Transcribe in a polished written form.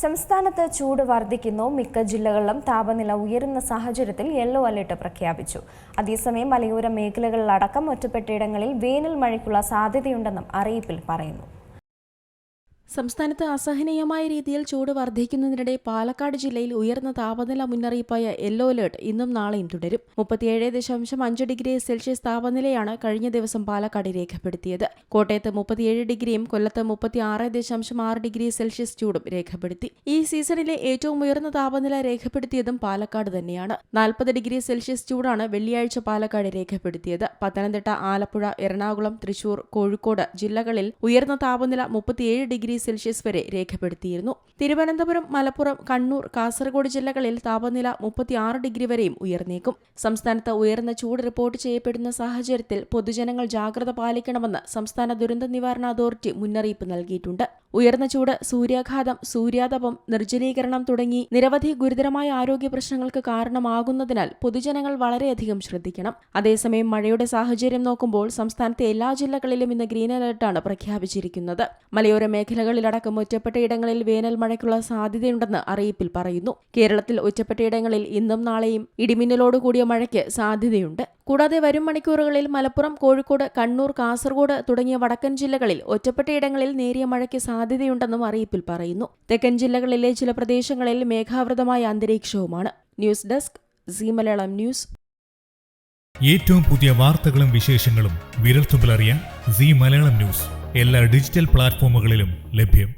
സംസ്ഥാനത്ത് ചൂട് വർദ്ധിക്കുന്നു. മിക്ക ജില്ലകളിലും താപനില ഉയരുന്ന സാഹചര്യത്തിൽ യെല്ലോ അലർട്ട് പ്രഖ്യാപിച്ചു. അതേസമയം മലയോര മേഖലകളിലടക്കം ഒറ്റപ്പെട്ടയിടങ്ങളിൽ വേനൽ മഴയ്ക്കുള്ള സാധ്യതയുണ്ടെന്നും അറിയിപ്പിൽ പറയുന്നു. സംസ്ഥാനത്ത് അസഹനീയമായ രീതിയിൽ ചൂട് വർദ്ധിക്കുന്നതിനിടെ പാലക്കാട് ജില്ലയിൽ ഉയർന്ന താപനില മുന്നറിയിപ്പായ യെല്ലോ അലർട്ട് ഇന്നും നാളെയും തുടരും. 37.5 ഡിഗ്രി സെൽഷ്യസ് താപനിലയാണ് കഴിഞ്ഞ ദിവസം പാലക്കാട് രേഖപ്പെടുത്തിയത്. കോട്ടയത്ത് 37 ഡിഗ്രിയും കൊല്ലത്ത് 36.6 ഡിഗ്രി സെൽഷ്യസ് ചൂടും രേഖപ്പെടുത്തി. ഈ സീസണിലെ ഏറ്റവും ഉയർന്ന താപനില രേഖപ്പെടുത്തിയതും പാലക്കാട് തന്നെയാണ്. 40 ഡിഗ്രി സെൽഷ്യസ് ചൂടാണ് വെള്ളിയാഴ്ച പാലക്കാട് രേഖപ്പെടുത്തിയത്. പത്തനംതിട്ട, ആലപ്പുഴ, എറണാകുളം, തൃശൂർ, കോഴിക്കോട് ജില്ലകളിൽ ഉയർന്ന താപനില 37 ഡിഗ്രി സെൽഷ്യസ് വരെ രേഖപ്പെടുത്തിയിരുന്നു. തിരുവനന്തപുരം, മലപ്പുറം, കണ്ണൂർ, കാസർഗോഡ് ജില്ലകളിൽ താപനില 36 ഡിഗ്രി വരെയും ഉയർന്നേക്കും. സംസ്ഥാനത്ത് ഉയർന്ന ചൂട് റിപ്പോർട്ട് ചെയ്യപ്പെടുന്ന സാഹചര്യത്തിൽ പൊതുജനങ്ങൾ ജാഗ്രത പാലിക്കണമെന്ന് സംസ്ഥാന ദുരന്ത നിവാരണ അതോറിറ്റി മുന്നറിയിപ്പ് നൽകിയിട്ടുണ്ട്. ഉയർന്ന ചൂട്, സൂര്യാഘാതം, സൂര്യാതപം, നിർജ്ജലീകരണം തുടങ്ങി നിരവധി ഗുരുതരമായ ആരോഗ്യ പ്രശ്നങ്ങൾക്ക് കാരണമാകുന്നതിനാൽ പൊതുജനങ്ങൾ വളരെയധികം ശ്രദ്ധിക്കണം. അതേസമയം മഴയുടെ സാഹചര്യം നോക്കുമ്പോൾ സംസ്ഥാനത്തെ എല്ലാ ജില്ലകളിലും ഇന്ന് ഗ്രീൻ അലർട്ടാണ് പ്രഖ്യാപിച്ചിരിക്കുന്നത്. മലയോര മേഖലകളിലടക്കം ഒറ്റപ്പെട്ടയിടങ്ങളിൽ വേനൽ മഴയ്ക്കുള്ള സാധ്യതയുണ്ടെന്ന് അറിയിപ്പിൽ പറയുന്നു. കേരളത്തിൽ ഒറ്റപ്പെട്ടയിടങ്ങളിൽ ഇന്നും നാളെയും ഇടിമിന്നലോടുകൂടിയ മഴയ്ക്ക് സാധ്യതയുണ്ട്. കൂടാതെ വരും മണിക്കൂറുകളിൽ മലപ്പുറം, കോഴിക്കോട്, കണ്ണൂർ, കാസർഗോഡ് തുടങ്ങിയ വടക്കൻ ജില്ലകളിൽ ഒറ്റപ്പെട്ടയിടങ്ങളിൽ നേരിയ മഴയ്ക്ക് സാധ്യതയുണ്ടെന്നും അറിയിപ്പിൽ പറയുന്നു. തെക്കൻ ജില്ലകളിലെ ചില പ്രദേശങ്ങളിൽ മേഘാവൃതമായ അന്തരീക്ഷവുമാണ്. News desk, Zee Malayalam news. ഏറ്റവും പുതിയ വാർത്തകളും വിശേഷങ്ങളും വിരൽത്തുമ്പിലറിയാൻ സീ മലയാളം ന്യൂസ് എല്ലാ ഡിജിറ്റൽ പ്ലാറ്റ്ഫോമുകളിലും ലഭ്യം.